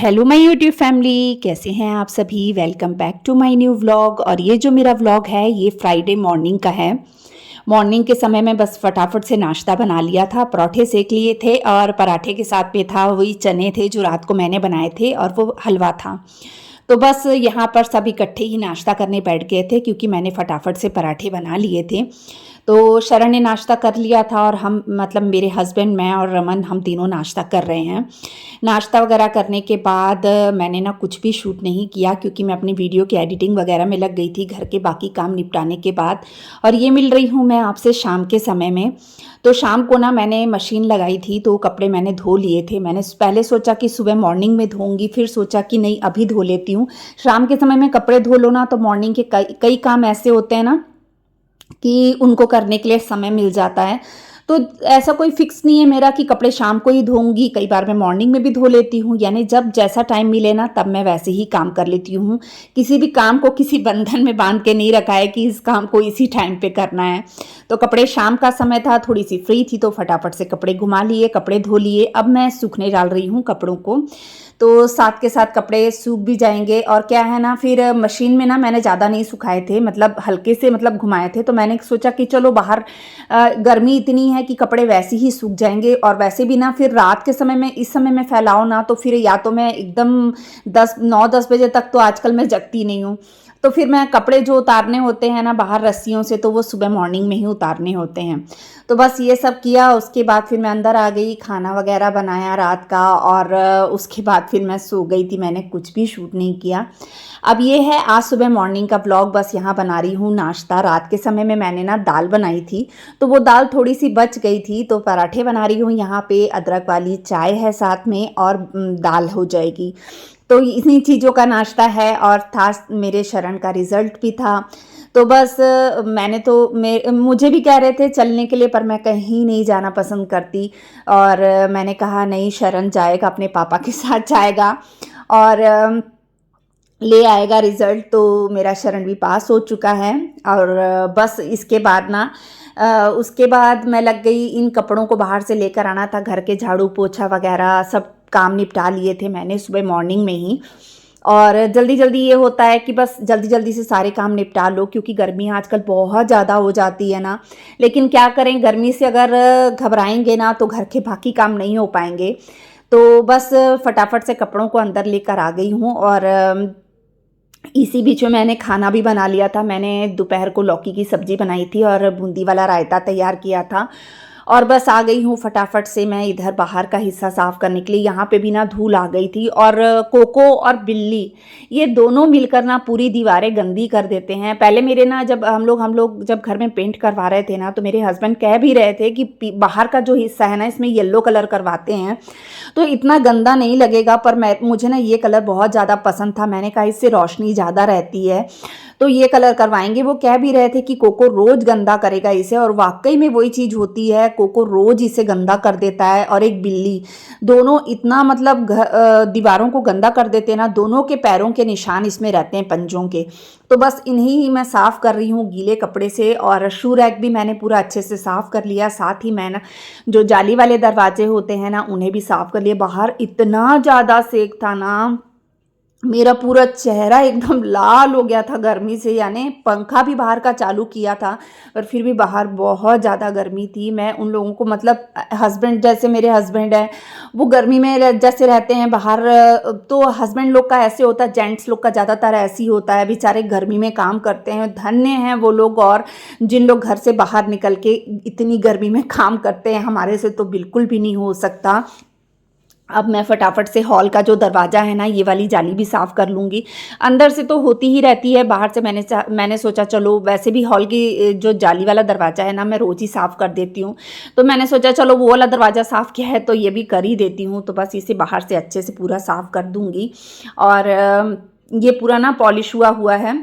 Hello my YouTube family, कैसे हैं आप सभी। Welcome back to my new vlog. और ये जो मेरा व्लॉग है ये फ्राइडे मॉर्निंग का है। मॉर्निंग के समय में बस फटाफट से नाश्ता बना लिया था, पराठे सेक लिए थे और पराठे के साथ में था वही चने थे जो रात को मैंने बनाए थे और वो हलवा था। तो बस यहाँ पर सब इकट्ठे ही नाश्ता करने बैठ गए थे क्योंकि मैंने फटाफट से पराठे बना लिए थे। तो शरण ने नाश्ता कर लिया था और हम मतलब मेरे हस्बैंड, मैं और रमन, हम तीनों नाश्ता कर रहे हैं। नाश्ता वगैरह करने के बाद मैंने ना कुछ भी शूट नहीं किया क्योंकि मैं अपनी वीडियो की एडिटिंग वगैरह में लग गई थी घर के बाकी काम निपटाने के बाद। और ये मिल रही हूँ मैं आपसे शाम के समय में। तो शाम को ना मैंने मशीन लगाई थी तो कपड़े मैंने धो लिए थे। मैंने पहले सोचा कि सुबह मॉर्निंग में धोऊंगी, फिर सोचा कि नहीं अभी धो लेती हूँ। शाम के समय में कपड़े धो लो ना तो मॉर्निंग के कई कई काम ऐसे होते हैं ना कि उनको करने के लिए समय मिल जाता है। तो ऐसा कोई फिक्स नहीं है मेरा कि कपड़े शाम को ही धोऊंगी, कई बार मैं मॉर्निंग में भी धो लेती हूँ। यानी जब जैसा टाइम मिले ना तब मैं वैसे ही काम कर लेती हूँ। किसी भी काम को किसी बंधन में बांध के नहीं रखा है कि इस काम को इसी टाइम पे करना है। तो कपड़े शाम का समय था, थोड़ी सी फ्री थी तो फटाफट से कपड़े घुमा लिए, कपड़े धो लिए। अब मैं सूखने डाल रही हूँ कपड़ों को, तो साथ के साथ कपड़े सूख भी जाएंगे। और क्या है ना, फिर मशीन में ना मैंने ज़्यादा नहीं सुखाए थे, मतलब हल्के से मतलब घुमाए थे। तो मैंने सोचा कि चलो बाहर गर्मी इतनी है कि कपड़े वैसे ही सूख जाएंगे। और वैसे भी ना फिर रात के समय में इस समय में फैलाओ ना तो फिर या तो मैं एकदम 9-10 बजे तक तो आजकल मैं जगती नहीं हूँ। तो फिर मैं कपड़े जो उतारने होते हैं ना बाहर रस्सियों से तो वो सुबह मॉर्निंग में ही उतारने होते हैं। तो बस ये सब किया, उसके बाद फिर मैं अंदर आ गई, खाना वगैरह बनाया रात का। और उसके बाद फिर मैं सो गई थी, मैंने कुछ भी शूट नहीं किया। अब ये है आज सुबह मॉर्निंग का व्लॉग। बस यहाँ बना रही हूँ नाश्ता। रात के समय में मैंने ना दाल बनाई थी तो वो दाल थोड़ी सी बच गई थी, तो पराठे बना रही हूँ। यहाँ पे अदरक वाली चाय है साथ में और दाल हो जाएगी। तो इन्हीं चीज़ों का नाश्ता है। और था मेरे शरण का रिज़ल्ट भी था। तो बस मैंने तो मुझे भी कह रहे थे चलने के लिए, पर मैं कहीं नहीं जाना पसंद करती। और मैंने कहा नहीं, शरण जाएगा, अपने पापा के साथ जाएगा और ले आएगा रिज़ल्ट। तो मेरा शरण भी पास हो चुका है। और बस इसके बाद ना उसके बाद मैं लग गई, इन कपड़ों को बाहर से लेकर आना था, घर के झाड़ू पोछा वगैरह सब काम निपटा लिए थे मैंने सुबह मॉर्निंग में ही। और जल्दी जल्दी ये होता है कि बस जल्दी जल्दी से सारे काम निपटा लो क्योंकि गर्मी आजकल बहुत ज़्यादा हो जाती है ना। लेकिन क्या करें, गर्मी से अगर घबराएंगे ना तो घर के बाकी काम नहीं हो पाएंगे। तो बस फटाफट से कपड़ों को अंदर लेकर आ गई हूँ। और इसी बीच में मैंने खाना भी बना लिया था। मैंने दोपहर को लौकी की सब्ज़ी बनाई थी और बूंदी वाला रायता तैयार किया था। और बस आ गई हूँ फटाफट से मैं इधर बाहर का हिस्सा साफ़ करने के लिए। यहाँ पे भी ना धूल आ गई थी। और कोको और बिल्ली ये दोनों मिलकर ना पूरी दीवारें गंदी कर देते हैं। पहले मेरे ना जब हम लोग जब घर में पेंट करवा रहे थे ना तो मेरे हस्बैंड कह भी रहे थे कि बाहर का जो हिस्सा है ना इसमें येलो कलर करवाते हैं तो इतना गंदा नहीं लगेगा। पर मुझे ना ये कलर बहुत ज़्यादा पसंद था। मैंने कहा इससे रोशनी ज़्यादा रहती है तो ये कलर करवाएंगे। वो कह भी रहे थे कि कोको रोज़ गंदा करेगा इसे, और वाकई में वही चीज़ होती है, कोको रोज़ इसे गंदा कर देता है। और एक बिल्ली, दोनों इतना मतलब दीवारों को गंदा कर देते हैं ना, दोनों के पैरों के निशान इसमें रहते हैं, पंजों के। तो बस इन्हीं ही मैं साफ़ कर रही हूँ गीले कपड़े से। और शू रैक भी मैंने पूरा अच्छे से साफ़ कर लिया। साथ ही मैं ना जो जाली वाले दरवाजे होते हैं ना उन्हें भी साफ़ कर लिया। बाहर इतना ज़्यादा सेक था ना, मेरा पूरा चेहरा एकदम लाल हो गया था गर्मी से। यानी पंखा भी बाहर का चालू किया था पर फिर भी बाहर बहुत ज़्यादा गर्मी थी। मैं उन लोगों को मतलब हस्बैंड, जैसे मेरे हस्बैंड हैं वो गर्मी में जैसे रहते हैं बाहर, तो हस्बैंड लोग का ऐसे होता है, जेंट्स लोग का ज़्यादातर ऐसे ही होता है, बेचारे गर्मी में काम करते हैं। धन्य हैं वो लोग और जिन लोग घर से बाहर निकल के इतनी गर्मी में काम करते हैं, हमारे से तो बिल्कुल भी नहीं हो सकता। अब मैं फटाफट से हॉल का जो दरवाज़ा है ना ये वाली जाली भी साफ़ कर लूँगी। अंदर से तो होती ही रहती है, बाहर से मैंने सोचा चलो वैसे भी हॉल की जो जाली वाला दरवाज़ा है ना मैं रोज़ ही साफ़ कर देती हूँ। तो मैंने सोचा चलो वो वाला दरवाज़ा साफ़ किया है तो ये भी कर ही देती हूँ। तो बस इसे बाहर से अच्छे से पूरा साफ़ कर दूँगी। और ये पूरा ना पॉलिश हुआ हुआ है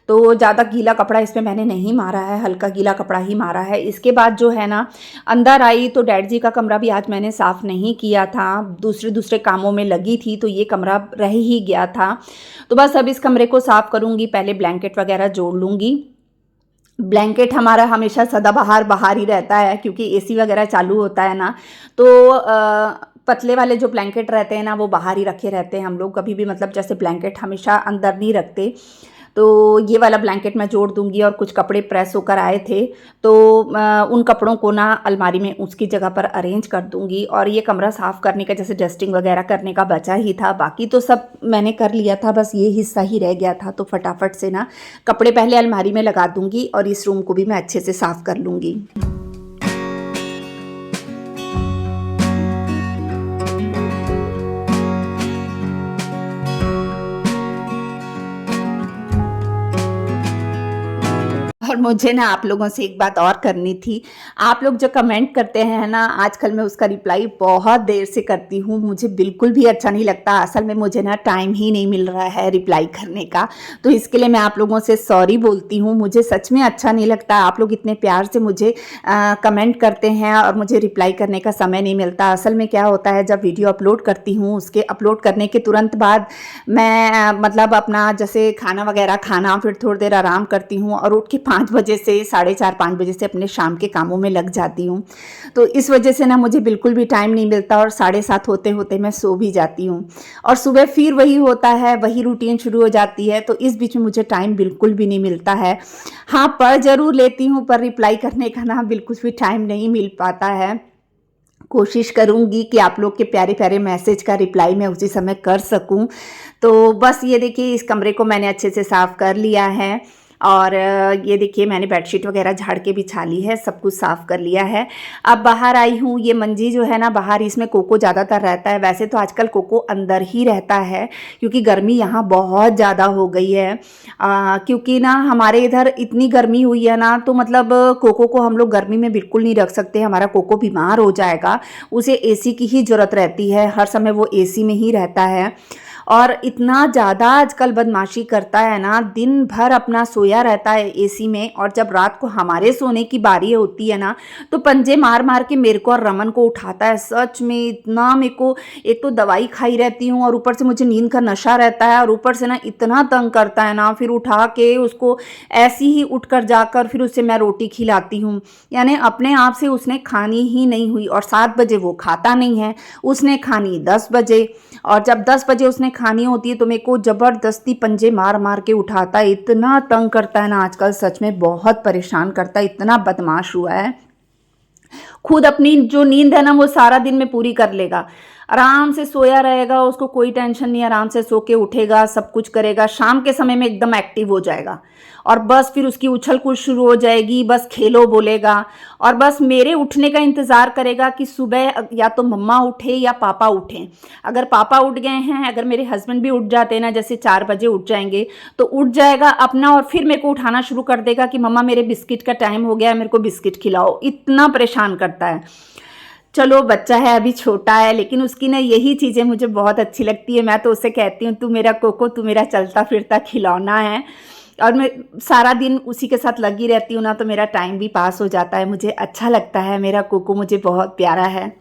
तो ज़्यादा गीला कपड़ा इसमें मैंने नहीं मारा है, हल्का गीला कपड़ा ही मारा है। इसके बाद जो है ना अंदर आई तो डैड जी का कमरा भी आज मैंने साफ़ नहीं किया था, दूसरे कामों में लगी थी तो ये कमरा रह ही गया था। तो बस अब इस कमरे को साफ़ करूँगी, पहले ब्लैंकेट वगैरह जोड़ लूँगी। ब्लैंकेट हमारा हमेशा सदाबहार बाहर ही रहता है क्योंकि एसी वगैरह चालू होता है ना। तो पतले वाले जो ब्लैंकेट रहते हैं ना वो बाहर ही रखे रहते हैं हम लोग, कभी भी मतलब जैसे ब्लैंकेट हमेशा अंदर नहीं रखते। तो ये वाला ब्लैंकेट मैं जोड़ दूंगी। और कुछ कपड़े प्रेस होकर आए थे तो उन कपड़ों को ना अलमारी में उसकी जगह पर अरेंज कर दूंगी। और ये कमरा साफ़ करने का जैसे डस्टिंग वगैरह करने का बचा ही था, बाकी तो सब मैंने कर लिया था, बस ये हिस्सा ही रह गया था। तो फटाफट से ना कपड़े पहले अलमारी में लगा दूंगी और इस रूम को भी मैं अच्छे से साफ़ कर लूँगी। और मुझे ना आप लोगों से एक बात और करनी थी। आप लोग जो कमेंट करते हैं ना, आजकल मैं उसका रिप्लाई बहुत देर से करती हूँ, मुझे बिल्कुल भी अच्छा नहीं लगता। असल में मुझे ना टाइम ही नहीं मिल रहा है रिप्लाई करने का, तो इसके लिए मैं आप लोगों से सॉरी बोलती हूँ। मुझे सच में अच्छा नहीं लगता, आप लोग इतने प्यार से मुझे कमेंट करते हैं और मुझे रिप्लाई करने का समय नहीं मिलता। असल में क्या होता है, जब वीडियो अपलोड करती हूँ उसके अपलोड करने के तुरंत बाद मैं मतलब अपना जैसे खाना वगैरह खाना, फिर थोड़ी देर आराम करती हूँ और उठ के 5 बजे से 4:30-5 बजे से अपने शाम के कामों में लग जाती हूँ। तो इस वजह से ना मुझे बिल्कुल भी टाइम नहीं मिलता और 7:30 होते होते मैं सो भी जाती हूँ और सुबह फिर वही होता है, वही रूटीन शुरू हो जाती है। तो इस बीच में मुझे टाइम बिल्कुल भी नहीं मिलता है। हाँ, पढ़ ज़रूर लेती हूँ पर रिप्लाई करने का ना बिल्कुल भी टाइम नहीं मिल पाता है। कोशिश करूँगी कि आप लोग के प्यारे-प्यारे मैसेज का रिप्लाई मैं उसी समय कर सकूँ। तो बस ये देखिए, इस कमरे को मैंने अच्छे से साफ़ कर लिया है और ये देखिए मैंने बेडशीट वगैरह झाड़ के बिछा ली है, सब कुछ साफ़ कर लिया है। अब बाहर आई हूँ, ये मंजी जो है ना बाहर, इसमें कोको ज़्यादातर रहता है। वैसे तो आजकल कोको अंदर ही रहता है क्योंकि गर्मी यहाँ बहुत ज़्यादा हो गई है। क्योंकि ना हमारे इधर इतनी गर्मी हुई है ना, तो मतलब कोको को हम लोग गर्मी में बिल्कुल नहीं रख सकते, हमारा कोको बीमार हो जाएगा। उसे एसी की ही ज़रूरत रहती है, हर समय वो एसी में ही रहता है। और इतना ज़्यादा आजकल बदमाशी करता है ना, दिन भर अपना सोया रहता है एसी में, और जब रात को हमारे सोने की बारी होती है ना तो पंजे मार मार के मेरे को और रमन को उठाता है। सच में इतना मेरे को, एक तो दवाई खाई रहती हूँ और ऊपर से मुझे नींद का नशा रहता है, और ऊपर से ना इतना तंग करता है ना, फिर उठा के उसको ऐसी ही उठ कर जाकर फिर उससे मैं रोटी खिलाती हूँ। यानी अपने आप से उसने खानी ही नहीं हुई, और 7 बजे वो खाता नहीं है, उसने खानी 10 बजे, और जब 10 बजे उसने खानी होती है तो मेरे को ज़बरदस्ती पंजे मार मार के उठाता है। इतना तंग करता है ना आजकल, सच में बहुत परेशान करता है, इतना बदमाश हुआ है। खुद अपनी जो नींद है ना वो सारा दिन में पूरी कर लेगा, आराम से सोया रहेगा, उसको कोई टेंशन नहीं, आराम से सो के उठेगा, सब कुछ करेगा। शाम के समय में एकदम एक्टिव हो जाएगा और बस फिर उसकी उछल कूद शुरू हो जाएगी, बस खेलो बोलेगा और बस मेरे उठने का इंतज़ार करेगा कि सुबह या तो मम्मा उठे या पापा उठें। अगर पापा उठ गए हैं, अगर मेरे हस्बैंड भी उठ जाते हैं ना, जैसे 4 बजे उठ जाएंगे, तो उठ जाएगा अपना और फिर मेरे को उठाना शुरू कर देगा कि मम्मा मेरे बिस्किट का टाइम हो गया है, मेरे को बिस्किट खिलाओ। इतना परेशान करता है। चलो बच्चा है, अभी छोटा है, लेकिन उसकी ना यही चीज़ें मुझे बहुत अच्छी लगती है। मैं तो उससे कहती हूँ, तू मेरा कोको, तू मेरा चलता फिरता खिलौना है। और मैं सारा दिन उसी के साथ लगी रहती हूँ ना, तो मेरा टाइम भी पास हो जाता है, मुझे अच्छा लगता है। मेरा कोको मुझे बहुत प्यारा है।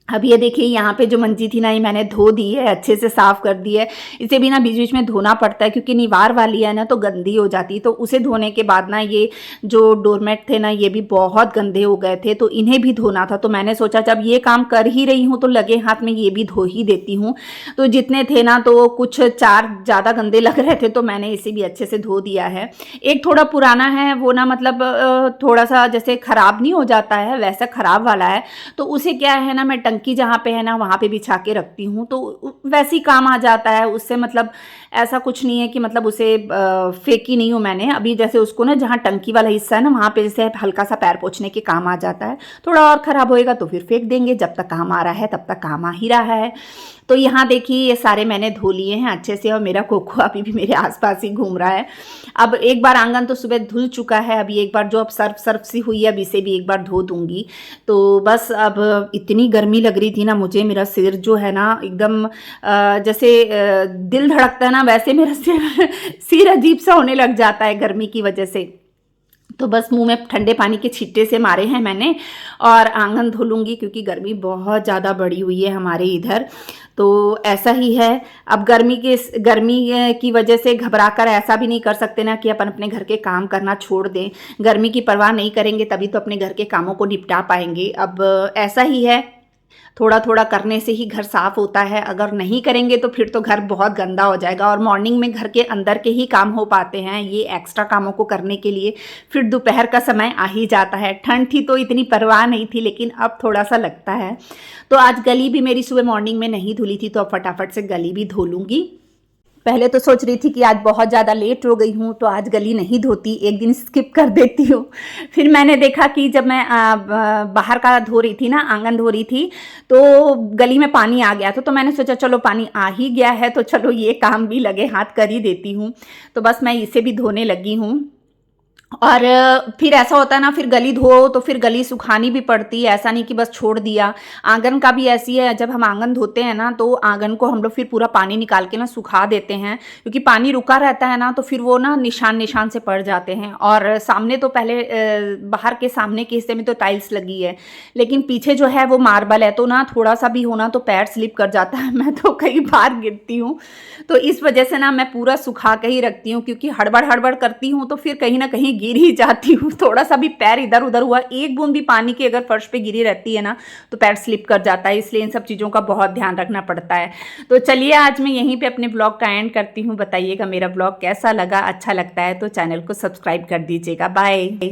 अब ये देखिए, यहाँ पे जो मंजी थी ना, ये मैंने धो दी है, अच्छे से साफ़ कर दी है। इसे भी ना बीच बीच में धोना पड़ता है क्योंकि निवार वाली है ना, तो गंदी हो जाती है। तो उसे धोने के बाद ना ये जो डोरमेट थे ना, ये भी बहुत गंदे हो गए थे, तो इन्हें भी धोना था। तो मैंने सोचा जब ये काम कर ही रही हूँ तो लगे हाथ में ये भी धो ही देती हूँ। तो जितने थे ना, तो कुछ 4 ज़्यादा गंदे लग रहे थे, तो मैंने इसे भी अच्छे से धो दिया है। एक थोड़ा पुराना है, वो ना मतलब थोड़ा सा जैसे ख़राब नहीं हो जाता है वैसा ख़राब वाला है, तो उसे क्या है ना, मैं टंकी जहाँ पे है ना वहाँ पे बिछा के रखती हूँ, तो वैसे ही काम आ जाता है उससे। मतलब ऐसा कुछ नहीं है कि मतलब उसे फेंकी नहीं हूँ मैंने। अभी जैसे उसको ना, जहाँ टंकी वाला हिस्सा है ना, वहाँ पे जैसे हल्का सा पैर पोंछने के काम आ जाता है। थोड़ा और ख़राब होएगा तो फिर फेंक देंगे, जब तक काम आ रहा है तब तक काम आ ही रहा है। तो यहाँ देखिए, ये सारे मैंने धो लिए हैं अच्छे से, और मेरा कोको अभी भी मेरे आसपास ही घूम रहा है। अब एक बार आंगन तो सुबह धुल चुका है, अभी एक बार जो अब सर्फ सर्फ सी हुई है, अब इसे भी एक बार धो दूंगी। तो बस अब इतनी गर्मी लग रही थी ना मुझे, मेरा सिर जो है ना एकदम जैसे दिल धड़कता है ना, वैसे मेरा सिर अजीब सा होने लग जाता है गर्मी की वजह से। तो बस मुंह में ठंडे पानी के छिट्टे से मारे हैं मैंने, और आंगन धो लूँगी क्योंकि गर्मी बहुत ज़्यादा बढ़ी हुई है हमारे इधर। तो ऐसा ही है। अब गर्मी की वजह से घबरा कर ऐसा भी नहीं कर सकते ना कि अपन अपने घर के काम करना छोड़ दें। गर्मी की परवाह नहीं करेंगे तभी तो अपने घर के कामों को निपटा पाएंगे। अब ऐसा ही है, थोड़ा थोड़ा करने से ही घर साफ होता है, अगर नहीं करेंगे तो फिर तो घर बहुत गंदा हो जाएगा। और मॉर्निंग में घर के अंदर के ही काम हो पाते हैं, ये एक्स्ट्रा कामों को करने के लिए फिर दोपहर का समय आ ही जाता है। ठंड थी तो इतनी परवाह नहीं थी, लेकिन अब थोड़ा सा लगता है। तो आज गली भी मेरी सुबह मॉर्निंग में नहीं धुली थी, तो अब फटाफट से गली भी धो लूँगी। पहले तो सोच रही थी कि आज बहुत ज़्यादा लेट हो गई हूँ तो आज गली नहीं धोती, एक दिन स्किप कर देती हूँ। फिर मैंने देखा कि जब मैं बाहर का धो रही थी ना, आंगन धो रही थी, तो गली में पानी आ गया था। तो मैंने सोचा चलो पानी आ ही गया है तो चलो ये काम भी लगे हाथ कर ही देती हूँ। तो बस मैं इसे भी धोने लगी हूँ। और फिर ऐसा होता है ना, फिर गली धो तो फिर गली सुखानी भी पड़ती है, ऐसा नहीं कि बस छोड़ दिया। आंगन का भी ऐसी है, जब हम आंगन धोते हैं ना तो आंगन को हम लोग फिर पूरा पानी निकाल के ना सुखा देते हैं, क्योंकि पानी रुका रहता है ना तो फिर वो ना निशान निशान से पड़ जाते हैं। और सामने तो पहले बाहर के सामने के हिस्से में तो टाइल्स लगी है, लेकिन पीछे जो है वो मार्बल है, तो ना थोड़ा सा भी होना तो पैर स्लिप कर जाता है, मैं तो कई बार गिरती हूँ। तो इस वजह से ना मैं पूरा सुखा के ही रखती हूँ, क्योंकि हड़बड़ हड़बड़ करती हूँ तो फिर कहीं ना कहीं गिर ही जाती हूँ। थोड़ा सा भी पैर इधर उधर हुआ, एक बूंद भी पानी की अगर फर्श पे गिरी रहती है ना तो पैर स्लिप कर जाता है, इसलिए इन सब चीज़ों का बहुत ध्यान रखना पड़ता है। तो चलिए आज मैं यहीं पे अपने ब्लॉग का एंड करती हूँ। बताइएगा मेरा ब्लॉग कैसा लगा, अच्छा लगता है तो चैनल को सब्सक्राइब कर दीजिएगा। बाय।